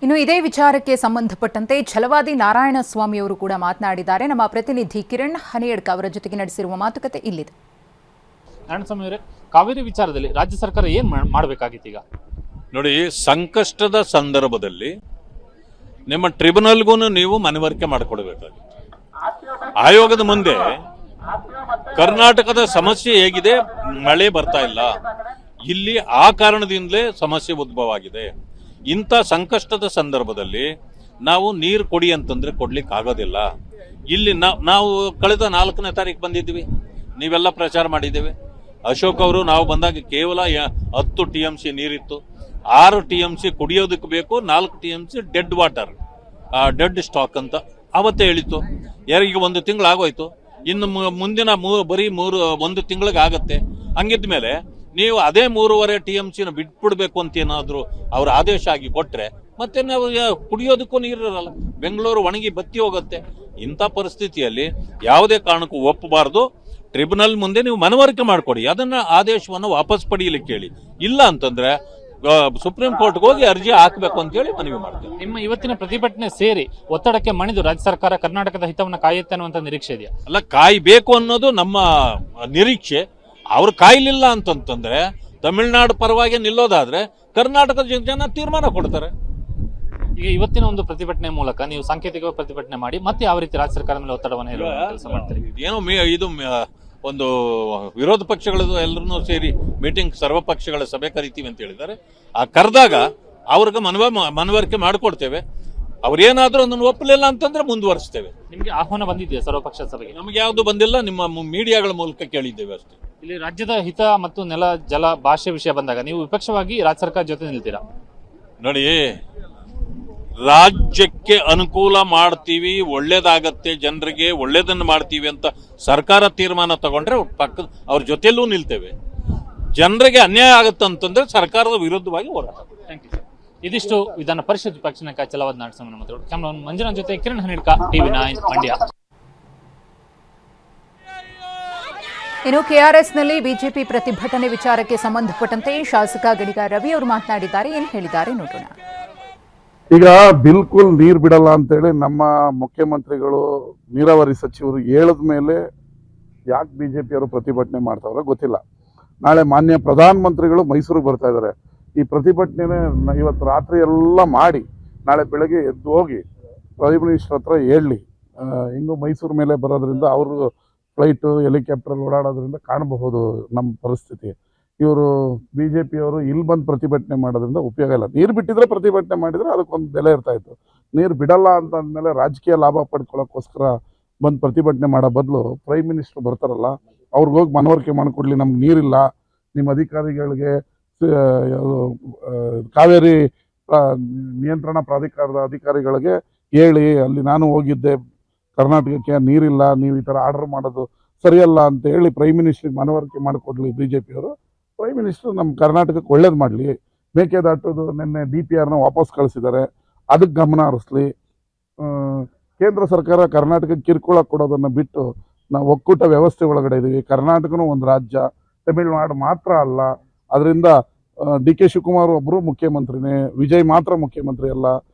ಇನ್ನು ಇದೇ ವಿಚಾರಕ್ಕೆ ಸಂಬಂಧಪಟ್ಟಂತೆ ಛಲವಾದಿ ನಾರಾಯಣಸ್ವಾಮಿ ಅವರು ಕೂಡ ಮಾತನಾಡಿದ್ದಾರೆ. ನಮ್ಮ ಪ್ರತಿನಿಧಿ ಕಿರಣ್ ಹನಿಯಡ್ಕ ಅವರ ಜೊತೆಗೆ ನಡೆಸಿರುವ ಮಾತುಕತೆ ಇಲ್ಲಿದೆ. ನಾರಾಯಣಸ್ವಾಮಿ ಅವರೇ, ಕಾವೇರಿ ವಿಚಾರದಲ್ಲಿ ರಾಜ್ಯ ಸರ್ಕಾರ ಏನು ಮಾಡಬೇಕಾಗಿತ್ತು? ಈಗ ನೋಡಿ, ಸಂಕಷ್ಟದ ಸಂದರ್ಭದಲ್ಲಿ ನಿಮ್ಮ ಟ್ರಿಬ್ಯುನಲ್ಗೂ ನೀವು ಮನವರಿಕೆ ಮಾಡಿಕೊಡ್ಬೇಕಾಗಿತ್ತು. ಆಯೋಗದ ಮುಂದೆ ಕರ್ನಾಟಕದ ಸಮಸ್ಯೆ ಹೇಗಿದೆ, ಮಳೆ ಬರ್ತಾ ಇಲ್ಲ, ಇಲ್ಲಿ ಆ ಕಾರಣದಿಂದಲೇ ಸಮಸ್ಯೆ ಉದ್ಭವ ಆಗಿದೆ. ಇಂಥ ಸಂಕಷ್ಟದ ಸಂದರ್ಭದಲ್ಲಿ ನಾವು ನೀರು ಕೊಡಿ ಅಂತಂದ್ರೆ ಕೊಡ್ಲಿಕ್ಕೆ ಆಗೋದಿಲ್ಲ. ಇಲ್ಲಿ ನಾವು ಕಳೆದ 4ನೇ ತಾರೀಕು ಬಂದಿದ್ವಿ, ನೀವೆಲ್ಲ ಪ್ರಚಾರ ಮಾಡಿದ್ದೇವೆ. ಅಶೋಕ್ ಅವರು ನಾವು ಬಂದಾಗ ಕೇವಲ 10 TMC ನೀರಿತ್ತು, 6 TMC ಕುಡಿಯೋದಕ್ಕೆ ಬೇಕು, 4 TMC dead water, dead stock ಅಂತ ಅವತ್ತೇ ಹೇಳಿತ್ತು. ಈಗ 1 ತಿಂಗಳಾಗೋಯ್ತು, ಇನ್ನು ಮುಂದಿನ ಬರೀ 1 ತಿಂಗಳಿಗೆ ಆಗತ್ತೆ. ಹಂಗಿದ್ಮೇಲೆ ನೀವು ಅದೇ 3.5 TMCನ ಬಿಟ್ಬಿಡ್ಬೇಕು ಅಂತ ಏನಾದ್ರು ಅವ್ರ ಆದೇಶ ಆಗಿ ಕೊಟ್ರೆ ಮತ್ತೆ ನಾವು ಕುಡಿಯೋದಕ್ಕೂ ನೀರಿರಲ್ಲ, ಬೆಂಗಳೂರು ಒಣಗಿ ಬತ್ತಿ ಹೋಗುತ್ತೆ. ಇಂಥ ಪರಿಸ್ಥಿತಿಯಲ್ಲಿ ಯಾವುದೇ ಕಾರಣಕ್ಕೂ ಒಪ್ಪಬಾರ್ದು. ಟ್ರಿಬ್ಯುನಲ್ ಮುಂದೆ ನೀವು ಮನವರಿಕೆ ಮಾಡಿಕೊಡಿ, ಅದನ್ನ ಆದೇಶವನ್ನು ವಾಪಸ್ ಪಡೆಯಲಿಕ್ಕೆ ಹೇಳಿ. ಇಲ್ಲ ಅಂತಂದ್ರೆ ಸುಪ್ರೀಂ ಕೋರ್ಟ್ಗೆ ಹೋಗಿ ಅರ್ಜಿ ಹಾಕಬೇಕು ಅಂತ ಹೇಳಿ ಮನವಿ ಮಾಡ್ತೇವೆ. ನಿಮ್ಮ ಇವತ್ತಿನ ಪ್ರತಿಭಟನೆ ಸೇರಿ ಒತ್ತಡಕ್ಕೆ ಮಣಿದು ರಾಜ್ಯ ಸರ್ಕಾರ ಕರ್ನಾಟಕದ ಹಿತವನ್ನು ಕಾಯುತ್ತೆ ಅನ್ನುವಂಥ ನಿರೀಕ್ಷೆ ಇದೆಯಾ? ಅಲ್ಲ, ಕಾಯ್ಬೇಕು ಅನ್ನೋದು ನಮ್ಮ ನಿರೀಕ್ಷೆ. ಅವ್ರು ಕಾಯ್ಲಿಲ್ಲ ಅಂತಂತಂದ್ರೆ ತಮಿಳುನಾಡು ಪರವಾಗಿ ನಿಲ್ಲೋದಾದ್ರೆ ಕರ್ನಾಟಕದ ಜನ ತೀರ್ಮಾನ ಕೊಡ್ತಾರೆ. ಈಗ ಇವತ್ತಿನ ಒಂದು ಪ್ರತಿಭಟನೆ ಮೂಲಕ ನೀವು ಸಾಂಕೇತಿಕ ಪ್ರತಿಭಟನೆ ಮಾಡಿ ಮತ್ತೆ ಯಾವ ರೀತಿ ರಾಜ್ಯ ಸರ್ಕಾರದ ಮೇಲೆ ಒತ್ತಡವನ್ನು ಹೇರುವ ಕೆಲಸ ಮಾಡ್ತೀರಿ? ಏನೋ ಇದು ಒಂದು ವಿರೋಧ ಪಕ್ಷಗಳದು ಎಲ್ಲರನ್ನೂ ಸೇರಿ ಮೀಟಿಂಗ್, ಸರ್ವ ಪಕ್ಷಗಳ ಸಭೆ ಕರಿತೀವಿ ಅಂತ ಹೇಳಿದ್ದಾರೆ. ಆ ಕರೆದಾಗ ಅವ್ರಿಗೆ ಮನವರಿಕೆ ಮಾಡಿಕೊಡ್ತೇವೆ. ಅವ್ರೇನಾದ್ರೂ ಅದನ್ನು ಒಪ್ಪಲಿಲ್ಲ ಅಂತಂದ್ರೆ ಮುಂದುವರಿಸ್ತೇವೆ. ನಿಮ್ಗೆ ಆಹ್ವಾನ ಬಂದಿದೆಯಾ ಸರ್ವಪಕ್ಷ ಸಭೆಗೆ? ನಮ್ಗೆ ಯಾವುದು ಬಂದಿಲ್ಲ, ನಿಮ್ಮ ಮೀಡಿಯಾಗಳ ಮೂಲಕ ಕೇಳಿದ್ದೇವೆ ಅಷ್ಟೇ. ಇಲ್ಲಿ ರಾಜ್ಯದ ಹಿತ ಮತ್ತು ನೆಲ, ಜಲ, ಭಾಷೆ ವಿಷಯ ಬಂದಾಗ ನೀವು ವಿಪಕ್ಷವಾಗಿ ರಾಜ್ಯ ಸರ್ಕಾರ ಜೊತೆ ನಿಲ್ತೀರಾ? ನೋಡಿ, ರಾಜ್ಯಕ್ಕೆ ಅನುಕೂಲ ಮಾಡ್ತೀವಿ, ಒಳ್ಳೇದಾಗತ್ತೆ, ಜನರಿಗೆ ಒಳ್ಳೇದನ್ನು ಮಾಡ್ತೀವಿ ಅಂತ ಸರ್ಕಾರ ತೀರ್ಮಾನ ತಗೊಂಡ್ರೆ ಅವ್ರ ಜೊತೆಯಲ್ಲೂ ನಿಲ್ತೇವೆ. ಜನರಿಗೆ ಅನ್ಯಾಯ ಆಗತ್ತಂತಂದ್ರೆ ಸರ್ಕಾರದ ವಿರುದ್ಧವಾಗಿ ಹೋರಾಟ. Thank you sir. ಇದಿಷ್ಟು ವಿಧಾನ ಪರಿಷತ್ ವಿಪಕ್ಷ ನಾಯಕ ಛಲವಾದಿ ನಾರಾಯಣಸ್ವಾಮಿ ಮಾತಾಡೋದು. ಕ್ಯಾಮರಾ ಮಂಜುನಾಥ್ ಜೊತೆ ಕಿರಣ್ ಹನಿಡ್ಕ, TV9 ಮಂಡ್ಯ. ಇನ್ನು ಕೆಆರ್ಎಸ್ನಲ್ಲಿ ಬಿಜೆಪಿ ಪ್ರತಿಭಟನೆ ವಿಚಾರಕ್ಕೆ ಸಂಬಂಧಪಟ್ಟಂತೆ ಶಾಸಕ ಗಡಿಗ ರವಿ ಅವರು ಮಾತನಾಡಿದ್ದಾರೆ. ಏನು ಹೇಳಿದ್ದಾರೆ ನೋಡೋಣ. ಈಗ ಬಿಲ್ಕುಲ್ ನೀರು ಬಿಡಲ್ಲ ಅಂತೇಳಿ ನಮ್ಮ ಮುಖ್ಯಮಂತ್ರಿಗಳು, ನೀರಾವರಿ ಸಚಿವರು ಹೇಳಿದ ಮೇಲೆ ಯಾಕೆ ಬಿಜೆಪಿಯವರು ಪ್ರತಿಭಟನೆ ಮಾಡ್ತಾವ್ರೆ ಗೊತ್ತಿಲ್ಲ. ನಾಳೆ ಮಾನ್ಯ ಪ್ರಧಾನಮಂತ್ರಿಗಳು ಮೈಸೂರಿಗೆ ಬರ್ತಾ ಇದ್ದಾರೆ. ಈ ಪ್ರತಿಭಟನೆ ಇವತ್ತು ರಾತ್ರಿ ಎಲ್ಲ ಮಾಡಿ ನಾಳೆ ಬೆಳಗ್ಗೆ ಎದ್ದು ಹೋಗಿ ಪ್ರೈಮ್ ಮಿನಿಸ್ಟರ್ ಹತ್ರ ಹೇಳಿ, ಹಿಂಗೂ ಮೈಸೂರು ಮೇಲೆ ಬರೋದ್ರಿಂದ ಅವರು ಫ್ಲೈಟು ಹೆಲಿಕಾಪ್ಟರ್ ಓಡಾಡೋದ್ರಿಂದ ಕಾಣಬಹುದು ನಮ್ಮ ಪರಿಸ್ಥಿತಿ. ಇವರು ಬಿಜೆಪಿಯವರು ಇಲ್ಲಿ ಬಂದು ಪ್ರತಿಭಟನೆ ಮಾಡೋದ್ರಿಂದ ಉಪಯೋಗ ಇಲ್ಲ. ನೀರು ಬಿಟ್ಟಿದ್ರೆ ಪ್ರತಿಭಟನೆ ಮಾಡಿದರೆ ಅದಕ್ಕೊಂದು ಬೆಲೆ ಇರ್ತಾ ಇತ್ತು. ನೀರು ಬಿಡಲ್ಲ ಅಂತ ಅಂದಮೇಲೆ ರಾಜಕೀಯ ಲಾಭ ಪಡ್ಕೊಳ್ಳೋಕ್ಕೋಸ್ಕರ ಬಂದು ಪ್ರತಿಭಟನೆ ಮಾಡೋ ಬದಲು ಪ್ರೈಮ್ ಮಿನಿಸ್ಟರ್ ಬರ್ತಾರಲ್ಲ, ಅವ್ರಿಗೆ ಹೋಗಿ ಮನವರಿಕೆ ಮಾಡಿಕೊಡ್ಲಿ, ನಮ್ಗೆ ನೀರಿಲ್ಲ, ನಿಮ್ಮ ಅಧಿಕಾರಿಗಳಿಗೆ ಕಾವೇರಿ ನಿಯಂತ್ರಣ ಪ್ರಾಧಿಕಾರದ ಅಧಿಕಾರಿಗಳಿಗೆ ಹೇಳಿ, ಅಲ್ಲಿ ನಾನು ಹೋಗಿದ್ದೆ, ಕರ್ನಾಟಕಕ್ಕೆ ನೀರಿಲ್ಲ, ನೀವು ಈ ಥರ ಆರ್ಡರ್ ಮಾಡೋದು ಸರಿಯಲ್ಲ ಅಂತ ಹೇಳಿ ಪ್ರೈಮ್ ಮಿನಿಸ್ಟ್ರಿಗೆ ಮನವರಿಕೆ ಮಾಡಿಕೊಡ್ಲಿ ಬಿಜೆಪಿಯವರು. ಪ್ರೈಮ್ ಮಿನಿಸ್ಟರ್ ನಮ್ಮ ಕರ್ನಾಟಕಕ್ಕೆ ಒಳ್ಳೇದು ಮಾಡಲಿ. ಮೇಕೆದಾಟುದು ನಿನ್ನೆ DPRನ ವಾಪಸ್ ಕಳಿಸಿದ್ದಾರೆ, ಅದಕ್ಕೆ ಗಮನ ಹರಿಸ್ಲಿ. ಕೇಂದ್ರ ಸರ್ಕಾರ ಕರ್ನಾಟಕಕ್ಕೆ ಕಿರುಕುಳ ಕೊಡೋದನ್ನು ಬಿಟ್ಟು ನಾವು ಒಕ್ಕೂಟ ವ್ಯವಸ್ಥೆ ಒಳಗಡೆ ಇದ್ದೀವಿ. ಕರ್ನಾಟಕನೂ ಒಂದು ರಾಜ್ಯ, ತಮಿಳುನಾಡು ಮಾತ್ರ ಅಲ್ಲ. ಅದರಿಂದ DK ಶಿವಕುಮಾರ್ ಒಬ್ಬರು ಮುಖ್ಯಮಂತ್ರಿನೇ, ವಿಜಯ್ ಮಾತ್ರ ಮುಖ್ಯಮಂತ್ರಿ ಅಲ್ಲ.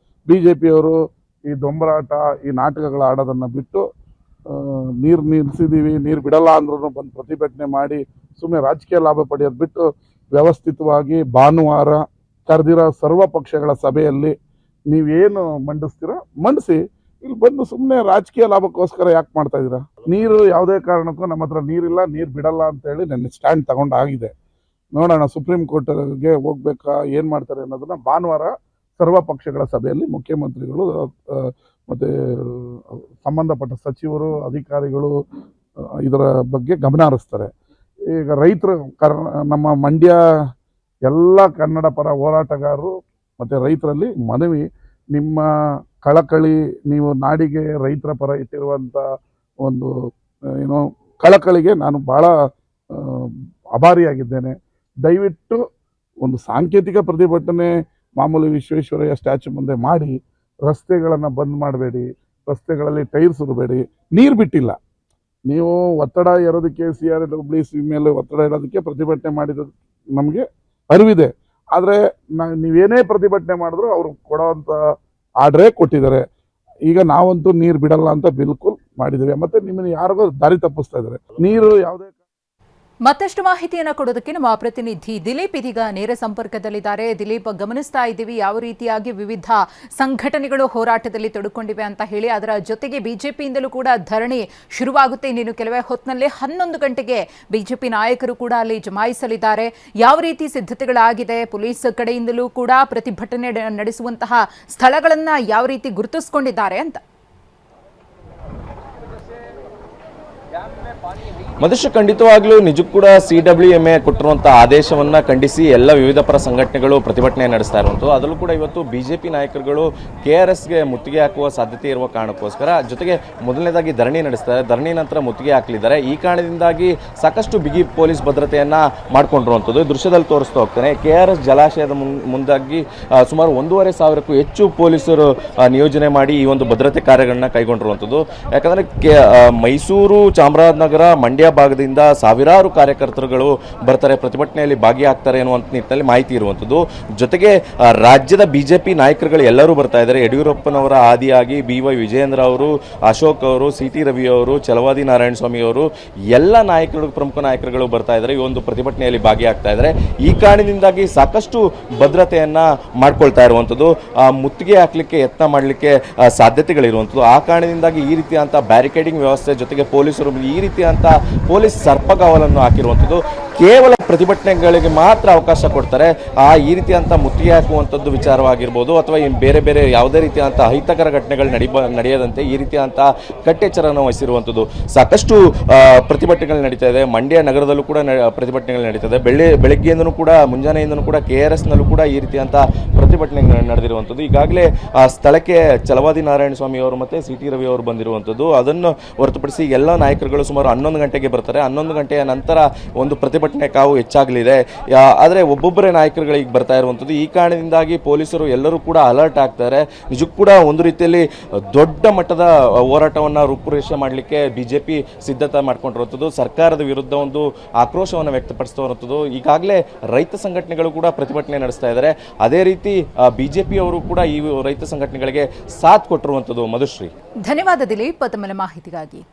ಬಿಜೆಪಿಯವರು ಈ ದೊಂಬರಾಟ, ಈ ನಾಟಕಗಳ ಆಡೋದನ್ನು ಬಿಟ್ಟು ನೀರು ನಿಲ್ಲಿಸಿದ್ದೀವಿ, ನೀರು ಬಿಡಲ್ಲ ಅಂದ್ರೂ ಬಂದು ಪ್ರತಿಭಟನೆ ಮಾಡಿ ಸುಮ್ಮನೆ ರಾಜಕೀಯ ಲಾಭ ಪಡೆಯೋದು ಬಿಟ್ಟು ವ್ಯವಸ್ಥಿತವಾಗಿ ಭಾನುವಾರ ಕರೆದಿರೋ ಸರ್ವ ಪಕ್ಷಗಳ ಸಭೆಯಲ್ಲಿ ನೀವೇನು ಮಂಡಿಸ್ತೀರ ಮಂಡಿಸಿ. ಇಲ್ಲಿ ಬಂದು ಸುಮ್ಮನೆ ರಾಜಕೀಯ ಲಾಭಕ್ಕೋಸ್ಕರ ಯಾಕೆ ಮಾಡ್ತಾ ಇದ್ದೀರಾ? ನೀರು ಯಾವುದೇ ಕಾರಣಕ್ಕೂ ನಮ್ಮ ಹತ್ರ ನೀರಿಲ್ಲ, ನೀರು ಬಿಡಲ್ಲ ಅಂತೇಳಿ ನನ್ನ ಸ್ಟ್ಯಾಂಡ್ ತಗೊಂಡಾಗಿದೆ. ನೋಡೋಣ ಸುಪ್ರೀಂ ಕೋರ್ಟ್ಗೆ ಹೋಗ್ಬೇಕಾ, ಏನು ಮಾಡ್ತಾರೆ ಅನ್ನೋದನ್ನ ಭಾನುವಾರ ಸರ್ವ ಪಕ್ಷಗಳ ಸಭೆಯಲ್ಲಿ ಮುಖ್ಯಮಂತ್ರಿಗಳು ಮತ್ತು ಸಂಬಂಧಪಟ್ಟ ಸಚಿವರು, ಅಧಿಕಾರಿಗಳು ಇದರ ಬಗ್ಗೆ ಗಮನ ಹರಿಸ್ತಾರೆ. ಈಗ ರೈತರು ನಮ್ಮ ಮಂಡ್ಯ ಎಲ್ಲ ಕನ್ನಡ ಪರ ಹೋರಾಟಗಾರರು ಮತ್ತು ರೈತರಲ್ಲಿ ಮನವಿ, ನಿಮ್ಮ ಕಳಕಳಿ, ನೀವು ನಾಡಿಗೆ ರೈತರ ಪರ ಇಟ್ಟಿರುವಂಥ ಒಂದು ಕಳಕಳಿಗೆ ನಾನು ಭಾಳ ಆಭಾರಿಯಾಗಿದ್ದೇನೆ. ದಯವಿಟ್ಟು ಒಂದು ಸಾಂಕೇತಿಕ ಪ್ರತಿಭಟನೆ ಮಾಮೂಲಿ ವಿಶ್ವೇಶ್ವರಯ್ಯ ಸ್ಟ್ಯಾಚ್ಯು ಮುಂದೆ ಮಾಡಿ ರಸ್ತೆಗಳನ್ನು ಬಂದ್ ಮಾಡಬೇಡಿ, ರಸ್ತೆಗಳಲ್ಲಿ ಟೈರ್ ಸುರಬೇಡಿ. ನೀರು ಬಿಟ್ಟಿಲ್ಲ, ನೀವು ಒತ್ತಡ ಇರೋದಕ್ಕೆ CRWC ಮೇಲೆ ಒತ್ತಡ ಇರೋದಕ್ಕೆ ಪ್ರತಿಭಟನೆ ಮಾಡಿದ ನಮಗೆ ಅರಿವಿದೆ. ಆದರೆ ನೀವೇನೇ ಪ್ರತಿಭಟನೆ ಮಾಡಿದ್ರು ಅವ್ರು ಕೊಡೋವಂಥ ಆರ್ಡ್ರೇ ಕೊಟ್ಟಿದ್ದಾರೆ. ಈಗ ನಾವಂತೂ ನೀರು ಬಿಡಲ್ಲ ಅಂತ ಬಿಲ್ಕುಲ್ ಮಾಡಿದ್ದೇವೆ. ಮತ್ತೆ ನಿಮ್ಮನ್ನು ಯಾರಿಗೋ ದಾರಿ ತಪ್ಪಿಸ್ತಾ ಇದ್ದಾರೆ. ನೀರು ಯಾವುದೇ ಮತ್ತಷ್ಟು ಮಾಹಿತಿಯನ್ನು ಕೊಡೋದಕ್ಕೆ ನಮ್ಮ ಪ್ರತಿನಿಧಿ ದಿಲೀಪ್ ಇದೀಗ ನೇರ ಸಂಪರ್ಕದಲ್ಲಿದ್ದಾರೆ. ದಿಲೀಪ್, ಗಮನಿಸ್ತಾ ಇದ್ದೀವಿ ಯಾವ ರೀತಿಯಾಗಿ ವಿವಿಧ ಸಂಘಟನೆಗಳು ಹೋರಾಟದಲ್ಲಿ ತೊಡಕೊಂಡಿವೆ ಅಂತ ಹೇಳಿ. ಅದರ ಜೊತೆಗೆ ಬಿಜೆಪಿಯಿಂದಲೂ ಕೂಡ ಧರಣಿ ಶುರುವಾಗುತ್ತೆ ಇನ್ನೇನು ಕೆಲವೇ ಹೊತ್ತಿನಲ್ಲೇ. 11 ಗಂಟೆಗೆ ಬಿಜೆಪಿ ನಾಯಕರು ಕೂಡ ಅಲ್ಲಿ ಜಮಾಯಿಸಲಿದ್ದಾರೆ. ಯಾವ ರೀತಿ ಸಿದ್ಧತೆಗಳಾಗಿದೆ? ಪೊಲೀಸ್ ಕಡೆಯಿಂದಲೂ ಕೂಡ ಪ್ರತಿಭಟನೆ ನಡೆಸುವಂತಹ ಸ್ಥಳಗಳನ್ನ ಯಾವ ರೀತಿ ಗುರುತಿಸಿಕೊಂಡಿದ್ದಾರೆ ಅಂತ? ಮಧುಶ್ರೀ, ಖಂಡಿತವಾಗ್ಲೂ ನಿಜಕ್ಕೂ ಕೂಡ CWMA ಕೊಟ್ಟಿರುವಂಥ ಆದೇಶವನ್ನು ಖಂಡಿಸಿ ಎಲ್ಲ ವಿವಿಧ ಪರ ಸಂಘಟನೆಗಳು ಪ್ರತಿಭಟನೆ ನಡೆಸ್ತಾ ಇರುವಂಥದ್ದು. ಅದರಲ್ಲೂ ಕೂಡ ಇವತ್ತು ಬಿಜೆಪಿ ನಾಯಕರುಗಳು KRSಗೆ ಮುತ್ತಿಗೆ ಹಾಕುವ ಸಾಧ್ಯತೆ ಇರುವ ಕಾರಣಕ್ಕೋಸ್ಕರ ಜೊತೆಗೆ ಮೊದಲನೇದಾಗಿ ಧರಣಿ ನಡೆಸ್ತಾರೆ. ಧರಣಿ ನಂತರ ಮುತ್ತಿಗೆ ಹಾಕಲಿದ್ದಾರೆ. ಈ ಕಾರಣದಿಂದಾಗಿ ಸಾಕಷ್ಟು ಬಿಗಿ ಪೊಲೀಸ್ ಭದ್ರತೆಯನ್ನು ಮಾಡಿಕೊಂಡಿರುವಂಥದ್ದು ದೃಶ್ಯದಲ್ಲಿ ತೋರಿಸ್ತಾ ಹೋಗ್ತಾನೆ. KRS ಜಲಾಶಯದ ಮುಂದಾಗಿ ಸುಮಾರು 1,500ಕ್ಕೂ ಹೆಚ್ಚು ಪೊಲೀಸರು ನಿಯೋಜನೆ ಮಾಡಿ ಈ ಒಂದು ಭದ್ರತೆ ಕಾರ್ಯಗಳನ್ನ ಕೈಗೊಂಡಿರುವಂಥದ್ದು. ಯಾಕಂದರೆ ಮೈಸೂರು, ಚಾಮರಾಜನಗರ, ಮಂಡ್ಯ ಭಾಗದಿಂದ ಸಾವಿರಾರು ಕಾರ್ಯಕರ್ತರುಗಳು ಬರ್ತಾರೆ, ಪ್ರತಿಭಟನೆಯಲ್ಲಿ ಭಾಗಿಯಾಗ್ತಾರೆ ಅನ್ನುವಂಥ ನಿಟ್ಟಿನಲ್ಲಿ ಮಾಹಿತಿ ಇರುವಂಥದ್ದು. ಜೊತೆಗೆ ರಾಜ್ಯದ ಬಿಜೆಪಿ ನಾಯಕರುಗಳು ಎಲ್ಲರೂ ಬರ್ತಾ ಇದ್ದಾರೆ. ಯಡಿಯೂರಪ್ಪನವರ ಆದಿಯಾಗಿ BY ವಿಜಯೇಂದ್ರ ಅವರು, ಅಶೋಕ್ ಅವರು, CT ರವಿ ಅವರು, ಛಲವಾದಿ ನಾರಾಯಣಸ್ವಾಮಿ ಅವರು ಎಲ್ಲ ನಾಯಕರು, ಪ್ರಮುಖ ನಾಯಕರುಗಳು ಬರ್ತಾ ಇದ್ದಾರೆ. ಈ ಒಂದು ಪ್ರತಿಭಟನೆಯಲ್ಲಿ ಭಾಗಿಯಾಗ್ತಾ ಇದ್ದಾರೆ. ಈ ಕಾರಣದಿಂದಾಗಿ ಸಾಕಷ್ಟು ಭದ್ರತೆಯನ್ನ ಮಾಡ್ಕೊಳ್ತಾ ಇರುವಂಥದ್ದು. ಮುತ್ತಿಗೆ ಹಾಕಲಿಕ್ಕೆ ಯತ್ನ ಮಾಡಲಿಕ್ಕೆ ಸಾಧ್ಯತೆಗಳಿರುವಂಥದ್ದು. ಆ ಕಾರಣದಿಂದಾಗಿ ಈ ರೀತಿಯಂಥ ಬ್ಯಾರಿಕೇಡಿಂಗ್ ವ್ಯವಸ್ಥೆ ಜೊತೆಗೆ ಪೊಲೀಸರು ಈ ರೀತಿಯಂಥ ಪೊಲೀಸ್ ಸರ್ಪಗಾವಲನ್ನು ಹಾಕಿರುವಂಥದ್ದು. ಕೇವಲ ಪ್ರತಿಭಟನೆಗಳಿಗೆ ಮಾತ್ರ ಅವಕಾಶ ಕೊಡ್ತಾರೆ. ಈ ರೀತಿಯಂಥ ಮುತ್ತಿಗೆ ಹಾಕುವಂಥದ್ದು ವಿಚಾರವಾಗಿರ್ಬೋದು ಅಥವಾ ಬೇರೆ ಬೇರೆ ಯಾವುದೇ ರೀತಿಯಂಥ ಅಹಿತಕರ ಘಟನೆಗಳು ನಡೆಯದಂತೆ ಈ ರೀತಿಯಂಥ ಕಟ್ಟೆಚ್ಚರವನ್ನು ವಹಿಸಿರುವಂಥದ್ದು. ಸಾಕಷ್ಟು ಪ್ರತಿಭಟನೆಗಳು ನಡೀತಾ ಇದೆ. ಮಂಡ್ಯ ನಗರದಲ್ಲೂ ಕೂಡ ಪ್ರತಿಭಟನೆಗಳು ನಡೀತಾ ಇದೆ. ಬೆಳಗ್ಗೆಯಿಂದನೂ ಕೂಡ ಮುಂಜಾನೆಯಿಂದನೂ ಕೂಡ KRSನಲ್ಲೂ ಕೂಡ ಈ ರೀತಿಯಂಥ ಪ್ರತಿಭಟನೆಗಳು ನಡೆದಿರುವಂಥದ್ದು. ಈಗಾಗಲೇ ಸ್ಥಳಕ್ಕೆ ಛಲವಾದಿ ನಾರಾಯಣಸ್ವಾಮಿ ಅವರು ಮತ್ತು CT ರವಿ ಅವರು ಬಂದಿರುವಂಥದ್ದು. ಅದನ್ನು ಹೊರತುಪಡಿಸಿ ಎಲ್ಲ ನಾಯಕರುಗಳು ಸುಮಾರು 11 ಗಂಟೆಗೆ ಬರ್ತಾರೆ. 11 ಗಂಟೆಯ ನಂತರ ಒಂದು ಪ್ರತಿಭಟನೆ ಕಾವು ಹೆಚ್ಚಾಗಲಿದೆ. ಆದರೆ ಒಬ್ಬೊಬ್ಬರೇ ನಾಯಕರುಗಳಿಗೆ ಬರ್ತಾ ಇರುವಂಥದ್ದು. ಈ ಕಾರಣದಿಂದಾಗಿ ಪೊಲೀಸರು ಎಲ್ಲರೂ ಕೂಡ ಅಲರ್ಟ್ ಆಗ್ತಾರೆ. ನಿಜಕ್ಕೂ ಕೂಡ ಒಂದು ರೀತಿಯಲ್ಲಿ ದೊಡ್ಡ ಮಟ್ಟದ ಹೋರಾಟವನ್ನು ರೂಪುರೇಷೆ ಮಾಡಲಿಕ್ಕೆ ಬಿಜೆಪಿ ಸಿದ್ಧತೆ ಮಾಡ್ಕೊಂಡಿರುವಂಥದ್ದು. ಸರ್ಕಾರದ ವಿರುದ್ಧ ಒಂದು ಆಕ್ರೋಶವನ್ನು ವ್ಯಕ್ತಪಡಿಸ್ತಿರುವಂಥದ್ದು. ಈಗಾಗಲೇ ರೈತ ಸಂಘಟನೆಗಳು ಕೂಡ ಪ್ರತಿಭಟನೆ ನಡೆಸ್ತಾ ಇದ್ದಾರೆ. ಅದೇ ರೀತಿ ಬಿಜೆಪಿ ಅವರು ಕೂಡ ಈ ರೈತ ಸಂಘಟನೆಗಳಿಗೆ ಸಾಥ್ ಕೊಟ್ಟಿರುವಂಥದ್ದು. ಮಧುಶ್ರೀ, ಧನ್ಯವಾದ ದಿಲೀಪ್ ತಮ್ಮ ಮಾಹಿತಿಗಾಗಿ.